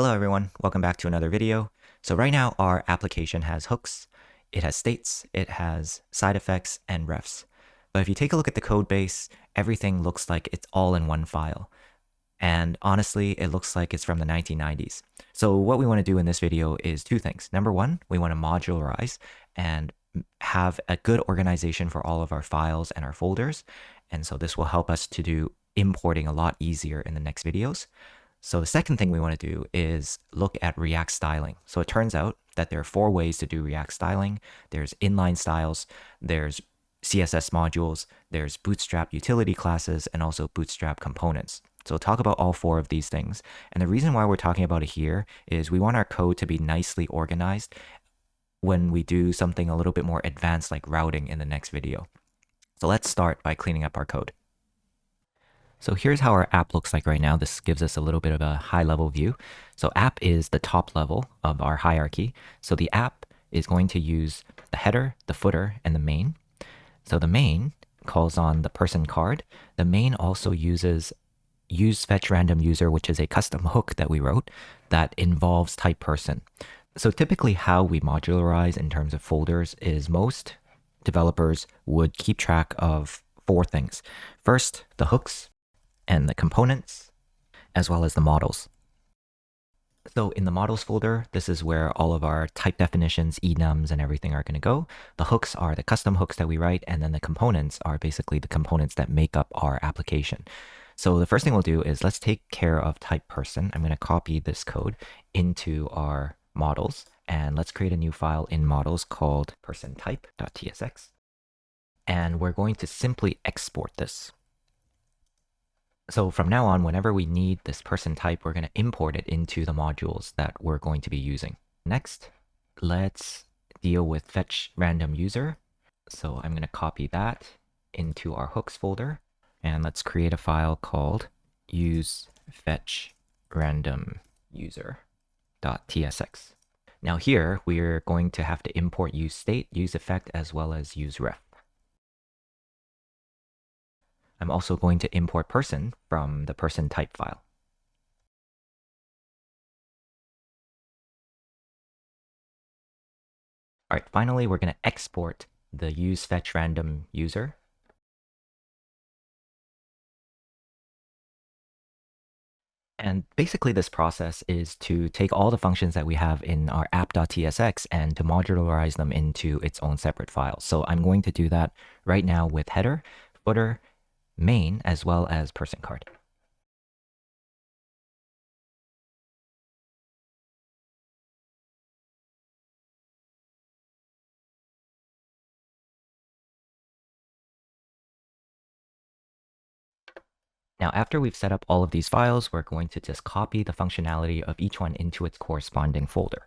Hello everyone, welcome back to another video. So right now our application has hooks, it has states, it has side effects and refs. But if you take a look at the code base, everything looks like it's all in one file. And honestly, it looks like it's from the 1990s. So what we want to do in this video is two things. Number one, we want to modularize and have a good organization for all of our files and our folders. And so this will help us to do importing a lot easier in the next videos. So the second thing we want to do is look at React styling. So it turns out that there are 4 ways to do React styling. There's inline styles, there's CSS modules, there's Bootstrap utility classes, and also Bootstrap components. So we'll talk about all 4 of these things. And the reason why we're talking about it here is we want our code to be nicely organized when we do something a little bit more advanced like routing in the next video. So let's start by cleaning up our code. So here's how our app looks like right now. This gives us a little bit of a high-level view. So app is the top level of our hierarchy. So the app is going to use the header, the footer, and the main. So the main calls on the person card. The main also uses useFetchRandomUser, which is a custom hook that we wrote that involves type person. So typically how we modularize in terms of folders is most developers would keep track of 4 things. First, the hooks and the components, as well as the models. So in the models folder, this is where all of our type definitions, enums, and everything are going to go. The hooks are the custom hooks that we write, and then the components are basically the components that make up our application. So the first thing we'll do is let's take care of type person. I'm going to copy this code into our models, and let's create a new file in models called persontype.tsx. And we're going to simply export this. So from now on, whenever we need this person type, we're going to import it into the modules that we're going to be using. Next, let's deal with fetch random user. So I'm going to copy that into our hooks folder, and let's create a file called useFetchRandomUser.tsx. Now here, we're going to have to import useState, useEffect, as well as useRef. I'm also going to import person from the person type file. All right, finally, we're going to export the useFetchRandomUser. And basically this process is to take all the functions that we have in our app.tsx and to modularize them into its own separate file. So I'm going to do that right now with header, footer, main, as well as person card. Now, after we've set up all of these files, we're going to just copy the functionality of each one into its corresponding folder.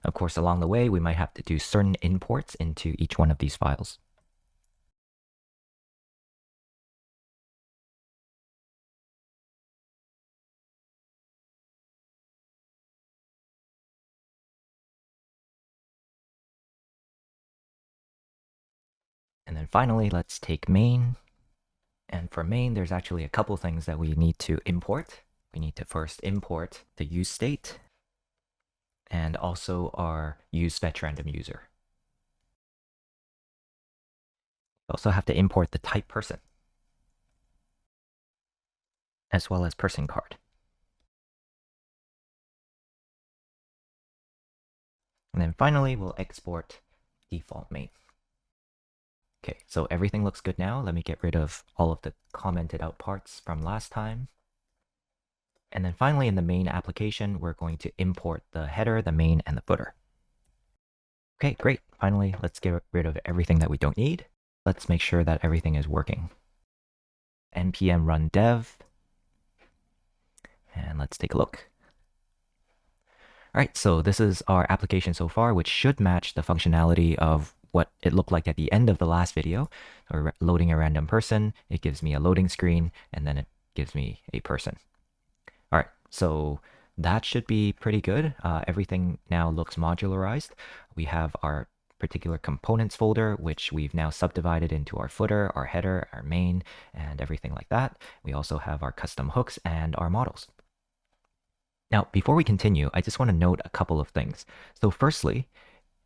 Of course, along the way, we might have to do certain imports into each one of these files. And then finally, let's take main. And for main, there's actually a couple things that we need to import. We need to first import the useState and also our useFetchRandomUser. We also have to import the type person, as well as person card. And then finally, we'll export default main. Okay, so everything looks good now. Let me get rid of all of the commented out parts from last time. And then finally, in the main application, we're going to import the header, the main, and the footer. Okay, great. Finally, let's get rid of everything that we don't need. Let's make sure that everything is working. npm run dev. And let's take a look. All right, so this is our application so far, which should match the functionality of what it looked like at the end of the last video. Or loading a random person, it gives me a loading screen, and then it gives me a person. All right, so that should be pretty good. Everything now looks modularized. We have our particular components folder, which we've now subdivided into our footer, our header, our main, and everything like that. We also have our custom hooks and our models. Now, before we continue, I just want to note a couple of things. So firstly,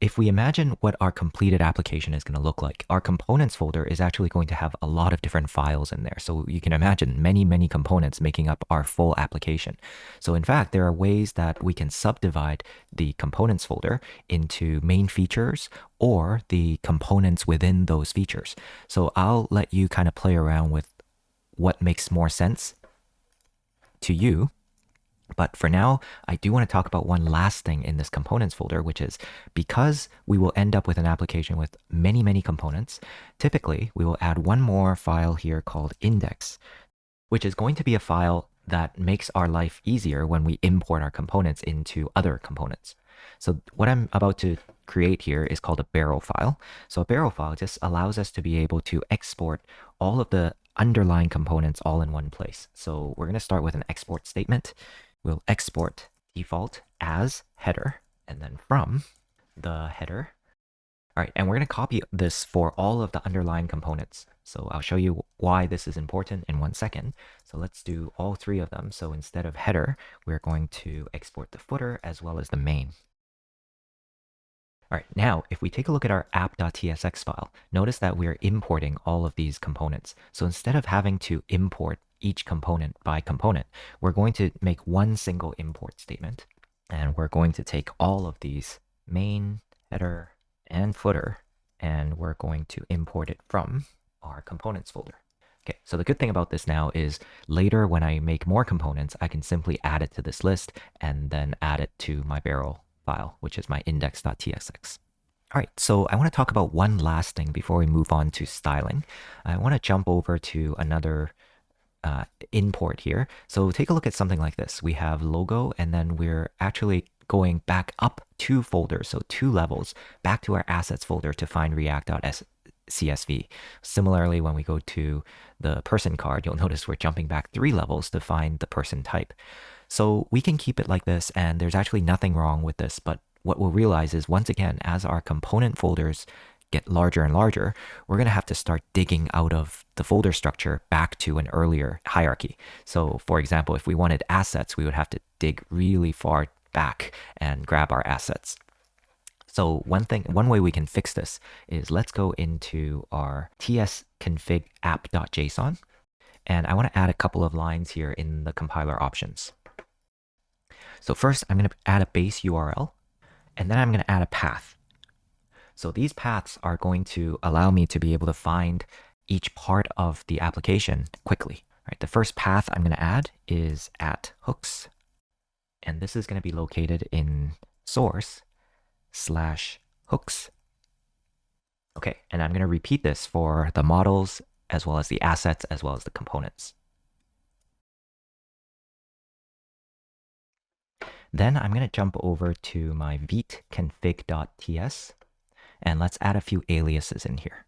if we imagine what our completed application is going to look like, our components folder is actually going to have a lot of different files in there. So you can imagine many, many components making up our full application. So in fact, there are ways that we can subdivide the components folder into main features or the components within those features. So I'll let you kind of play around with what makes more sense to you. But for now, I do want to talk about one last thing in this components folder, which is because we will end up with an application with many, many components, typically we will add one more file here called index, which is going to be a file that makes our life easier when we import our components into other components. So what I'm about to create here is called a barrel file. So a barrel file just allows us to be able to export all of the underlying components all in one place. So we're going to start with an export statement. We'll export default as header and then from the header. All right, and we're going to copy this for all of the underlying components. So I'll show you why this is important in 1 second. So let's do all 3 of them. So instead of header, we're going to export the footer as well as the main. All right, now if we take a look at our app.tsx file, notice that we're importing all of these components. So instead of having to import each component by component, we're going to make one single import statement. And we're going to take all of these main, header, and footer, and we're going to import it from our components folder. Okay, so the good thing about this now is later when I make more components, I can simply add it to this list and then add it to my barrel file, which is my index.tsx. All right, so I want to talk about one last thing before we move on to styling. I want to jump over to another import here. So take a look at something like this. We have logo, and then we're actually going back up 2 folders, so 2 levels, back to our assets folder to find react.csv. Similarly, when we go to the person card, you'll notice we're jumping back 3 levels to find the person type. So we can keep it like this, and there's actually nothing wrong with this, but what we'll realize is once again, as our component folders get larger and larger, we're going to have to start digging out of the folder structure back to an earlier hierarchy. So for example, if we wanted assets, we would have to dig really far back and grab our assets. So one way we can fix this is let's go into our tsconfig app.json. And I want to add a couple of lines here in the compiler options. So first, I'm going to add a base URL, and then I'm going to add a path. So these paths are going to allow me to be able to find each part of the application quickly. Right, the first path I'm going to add is @hooks, and this is going to be located in source/hooks. Okay, and I'm going to repeat this for the models as well as the assets as well as the components. Then I'm going to jump over to my vite-config.ts, and let's add a few aliases in here.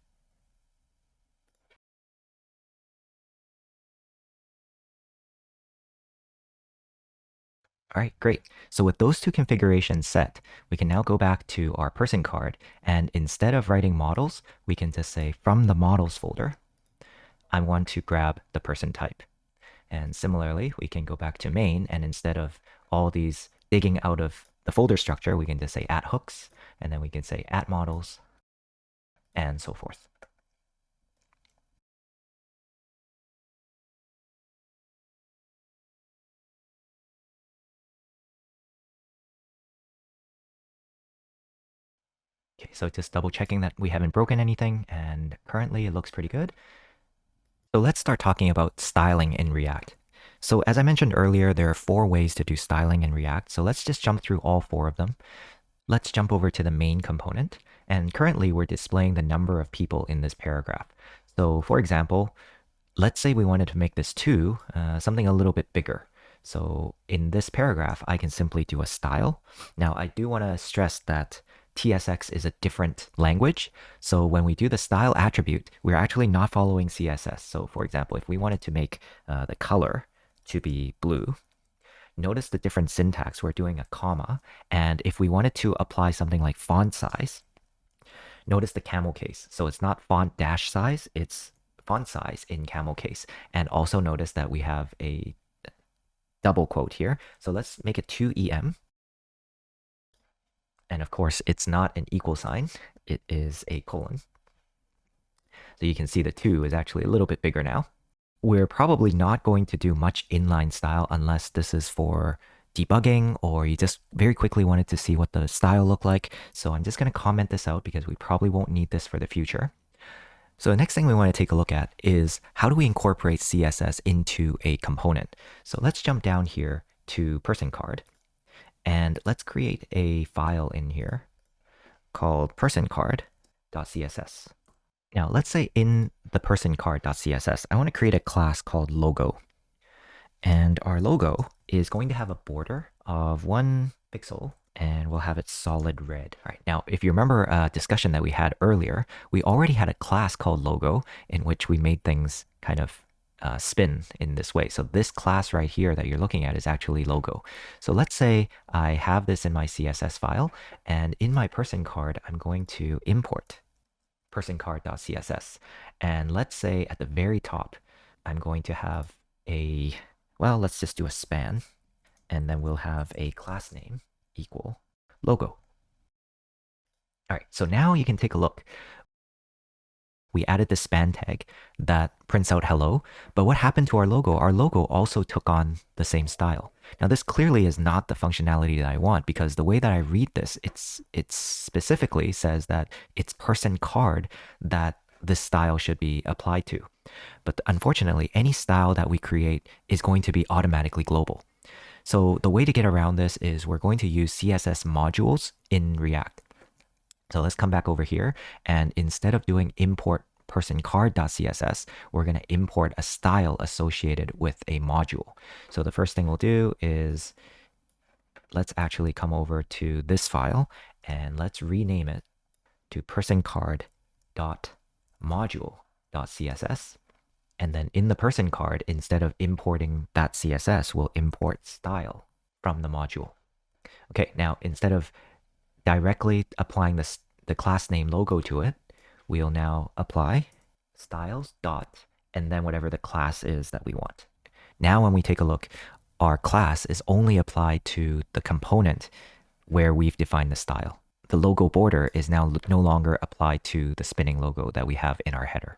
All right, great. So with those 2 configurations set, we can now go back to our person card, and instead of writing models, we can just say from the models folder, I want to grab the person type. And similarly, we can go back to main, and instead of all these digging out of the folder structure, we can just say @hooks, and then we can say @models, and so forth. Okay, so just double checking that we haven't broken anything, and currently it looks pretty good. So let's start talking about styling in React. So as I mentioned earlier, there are 4 ways to do styling in React. So let's just jump through all 4 of them. Let's jump over to the main component. And currently we're displaying the number of people in this paragraph. So for example, let's say we wanted to make this 2, something a little bit bigger. So in this paragraph, I can simply do a style. Now I do want to stress that TSX is a different language. So when we do the style attribute, we're actually not following CSS. So for example, if we wanted to make the color to be blue, notice the different syntax. We're doing a comma. And if we wanted to apply something like font size, Notice the camel case. So it's not font dash size, it's font size in camel case. And also notice that we have a double quote here. So let's make it 2em. And of course, it's not an equal sign. It is a colon. So you can see the 2 is actually a little bit bigger now. We're probably not going to do much inline style unless this is for debugging or you just very quickly wanted to see what the style looked like. So I'm just going to comment this out because we probably won't need this for the future. So the next thing we want to take a look at is how do we incorporate CSS into a component? So let's jump down here to person card and let's create a file in here called personcard.css. Now let's say in the personcard.css, I want to create a class called logo. And our logo is going to have a border of 1 pixel and we'll have it solid red. All right, now if you remember a discussion that we had earlier, we already had a class called logo in which we made things kind of spin in this way. So this class right here that you're looking at is actually logo. So let's say I have this in my CSS file and in my person card, I'm going to import personcard.css. And let's say at the very top, I'm going to have a, well, let's just do a span. And then we'll have a class name equal logo. All right, so now you can take a look. We added the span tag that prints out hello, but what happened to our logo? Our logo also took on the same style. Now this clearly is not the functionality that I want because the way that I read this, it specifically says that it's person card that this style should be applied to. But unfortunately, any style that we create is going to be automatically global. So the way to get around this is we're going to use CSS modules in React. So let's come back over here and instead of doing import personcard.css, we're going to import a style associated with a module. So the first thing we'll do is let's actually come over to this file and let's rename it to personcard.module.css. And then in the person card, instead of importing that CSS, we'll import style from the module. Okay, now instead of directly applying the class name logo to it, we'll now apply styles dot and then whatever the class is that we want. Now when we take a look, our class is only applied to the component where we've defined the style. The logo border is now no longer applied to the spinning logo that we have in our header.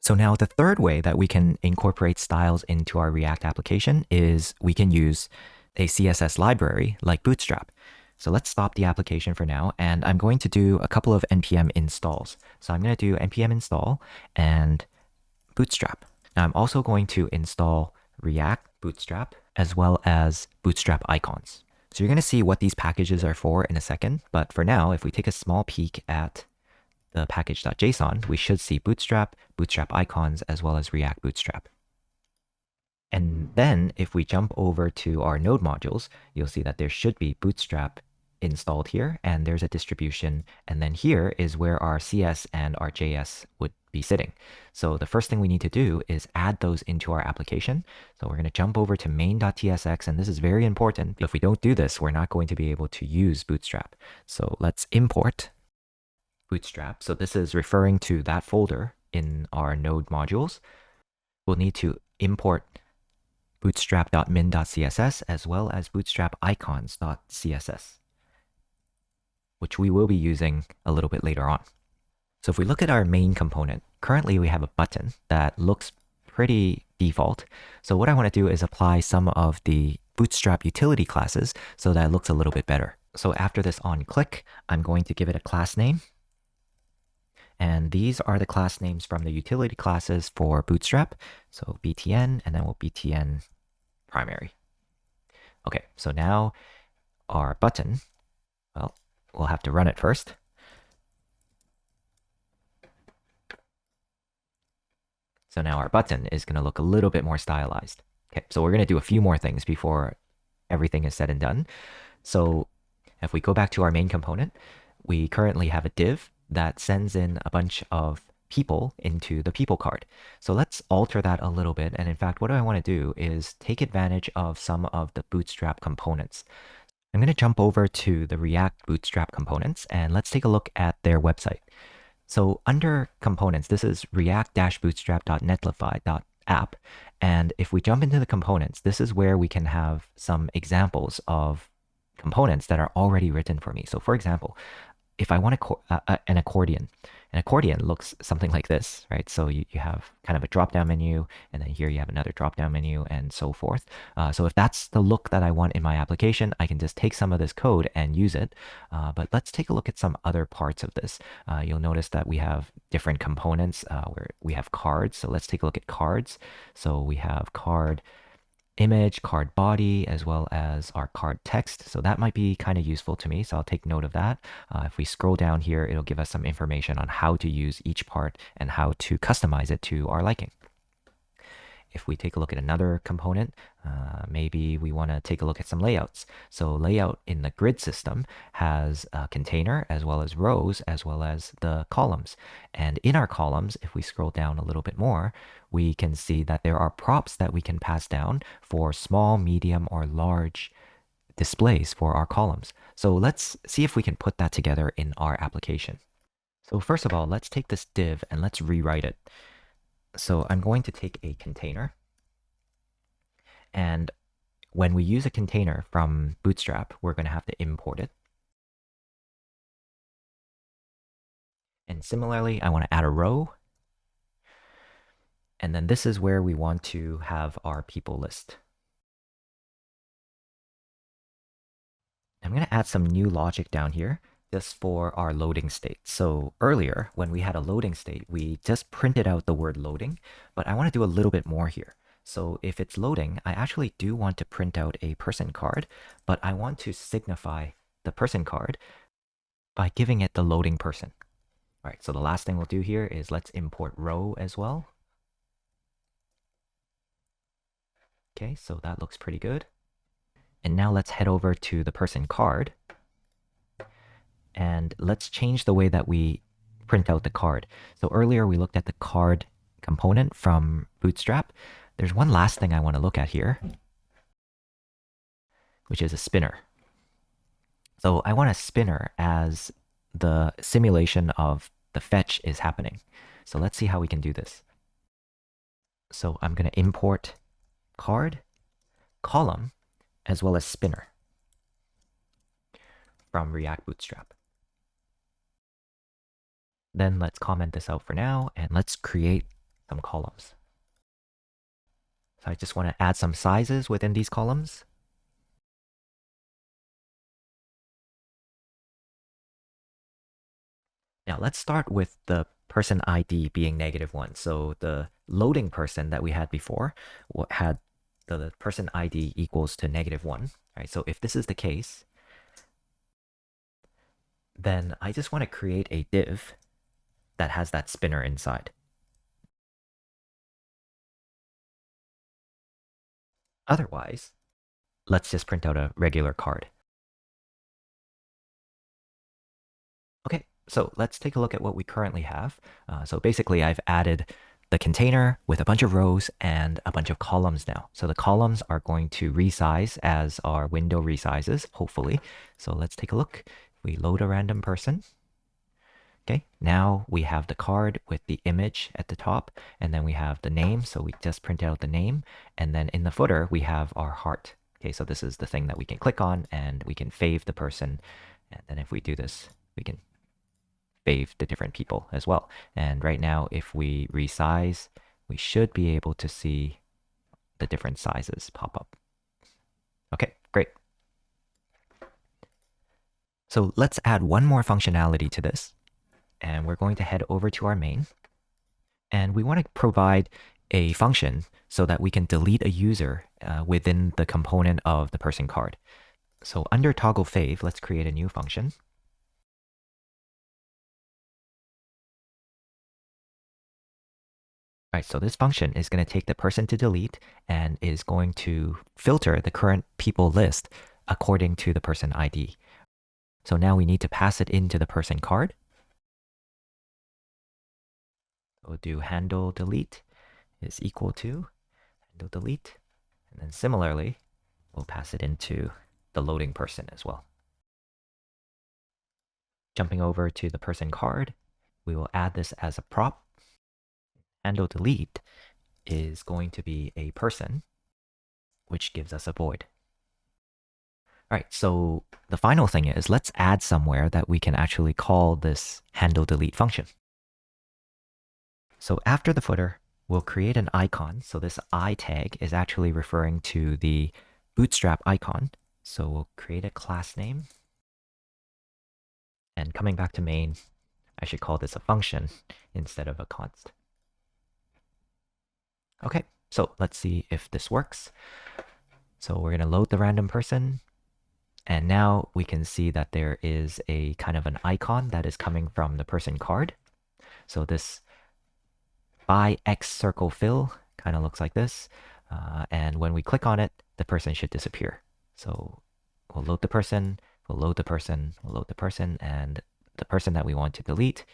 So now the third way that we can incorporate styles into our React application is we can use a CSS library like Bootstrap. So let's stop the application for now, and I'm going to do a couple of npm installs. So I'm going to do npm install and Bootstrap. Now I'm also going to install React Bootstrap as well as Bootstrap icons. So you're going to see what these packages are for in a second, but for now, if we take a small peek at the package.json, we should see Bootstrap, Bootstrap icons, as well as React Bootstrap. And then if we jump over to our node modules, you'll see that there should be Bootstrap installed here, and there's a distribution. And then here is where our CS and our JS would be sitting. So the first thing we need to do is add those into our application. So we're going to jump over to main.tsx, and this is very important. If we don't do this, we're not going to be able to use Bootstrap. So let's import Bootstrap. So this is referring to that folder in our node modules. We'll need to import bootstrap.min.css as well as bootstrap icons.css, which we will be using a little bit later on. So if we look at our main component, currently we have a button that looks pretty default. So what I want to do is apply some of the Bootstrap utility classes so that it looks a little bit better. So after this on click, I'm going to give it a class name. And these are the class names from the utility classes for Bootstrap. So btn, and then we'll btn primary. Okay, so now our button, well, we'll have to run it first. So now our button is going to look a little bit more stylized. Okay, so we're going to do a few more things before everything is said and done. So if we go back to our main component, we currently have a div that sends in a bunch of people into the people card. So let's alter that a little bit. And in fact, what I want to do is take advantage of some of the Bootstrap components. I'm going to jump over to the React Bootstrap components and let's take a look at their website. So under components, this is react-bootstrap.netlify.app. And if we jump into the components, this is where we can have some examples of components that are already written for me. So for example, if I want an accordion looks something like this, right? So you have kind of a drop-down menu, and then here you have another drop-down menu, and so forth. So if that's the look that I want in my application, I can just take some of this code and use it. But let's take a look at some other parts of this. You'll notice that we have different components where we have cards. So let's take a look at cards. So we have card image, card body, as well as our card text. So that might be kind of useful to me. So I'll take note of that. If we scroll down here, it'll give us some information on how to use each part and how to customize it to our liking. If we take a look at another component, maybe we want to take a look at some layouts. So layout in the grid system has a container as well as rows as well as the columns. And in our columns, if we scroll down a little bit more, we can see that there are props that we can pass down for small, medium, or large displays for our columns. So let's see if we can put that together in our application. So first of all, let's take this div and let's rewrite it. So I'm going to take a container, and when we use a container from Bootstrap, we're going to have to import it. And similarly, I want to add a row. And then this is where we want to have our people list. I'm going to add some new logic down here just for our loading state. So earlier, when we had a loading state, we just printed out the word loading, but I want to do a little bit more here. So if it's loading, I actually do want to print out a person card, but I want to signify the person card by giving it the loading person. All right, so the last thing we'll do here is let's import row as well. Okay, so that looks pretty good. And now let's head over to the person card. And let's change the way that we print out the card. So earlier we looked at the card component from Bootstrap. There's one last thing I want to look at here, which is a spinner. So I want a spinner as the simulation of the fetch is happening. So let's see how we can do this. So I'm going to import card, column, as well as spinner from React Bootstrap. Then let's comment this out for now, and let's create some columns. So I just want to add some sizes within these columns. Now let's start with the person ID being -1. So the loading person that we had before had the person ID equals to -1. Right? So if this is the case, then I just want to create a div that has that spinner inside. Otherwise, let's just print out a regular card. Okay, so let's take a look at what we currently have. So basically, I've added the container with a bunch of rows and a bunch of columns now. So the columns are going to resize as our window resizes, hopefully. So let's take a look. We load a random person. Okay, now we have the card with the image at the top, and then we have the name. So we just print out the name, and then in the footer, we have our heart. Okay, so this is the thing that we can click on, and we can fave the person. And then if we do this, we can fave the different people as well. And right now, if we resize, we should be able to see the different sizes pop up. Okay, great. So let's add one more functionality to this. And we're going to head over to our main. And we want to provide a function so that we can delete a user within the component of the person card. So under toggle fave, let's create a new function. All right, so this function is going to take the person to delete and is going to filter the current people list according to the person ID. So now we need to pass it into the person card. We'll do handle delete is equal to handle delete. And then similarly, we'll pass it into the loading person as well. Jumping over to the person card, we will add this as a prop. Handle delete is going to be a person, which gives us a void. All right, so the final thing is let's add somewhere that we can actually call this handle delete function. So after the footer, we'll create an icon. So this I tag is actually referring to the Bootstrap icon. So we'll create a class name. And coming back to main, I should call this a function instead of a const. Okay, so let's see if this works. So we're going to load the random person. And now we can see that there is a kind of an icon that is coming from the person card. So this by X circle fill kind of looks like this. And when we click on it, the person should disappear. So we'll load the person, we'll load the person, we'll load the person, and the person that we want to delete,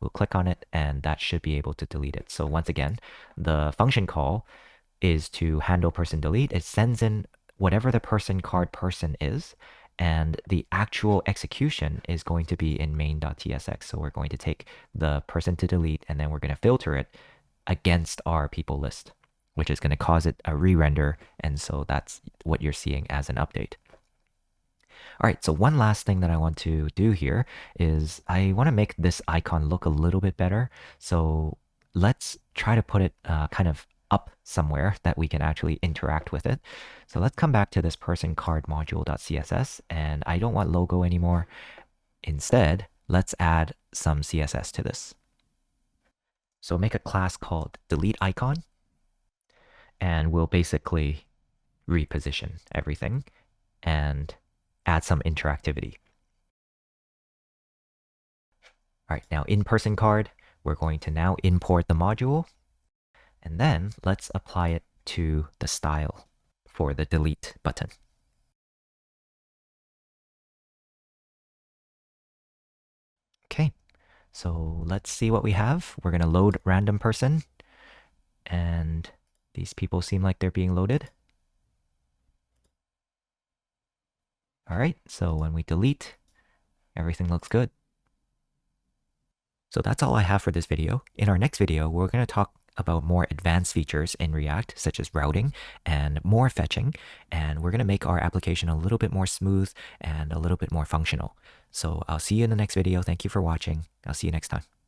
we'll click on it, and that should be able to delete it. So once again, the function call is to handle person delete. It sends in whatever the person card person is, and the actual execution is going to be in main.tsx. So we're going to take the person to delete, and then we're going to filter it against our people list, which is going to cause it a re-render. And so that's what you're seeing as an update. All right, so one last thing that I want to do here is I want to make this icon look a little bit better. So let's try to put it kind of up somewhere that we can actually interact with it. So let's come back to this person card module.css, and I don't want logo anymore. Instead, let's add some CSS to this. So make a class called delete icon, and we'll basically reposition everything and add some interactivity. All right, now in person card, we're going to now import the module, and then let's apply it to the style for the delete button. Okay, so let's see what we have. We're going to load random person, and these people seem like they're being loaded. All right, so when we delete, everything looks good. So that's all I have for this video. In our next video, we're going to talk about more advanced features in React, such as routing and more fetching. And we're going to make our application a little bit more smooth and a little bit more functional. So I'll see you in the next video. Thank you for watching. I'll see you next time.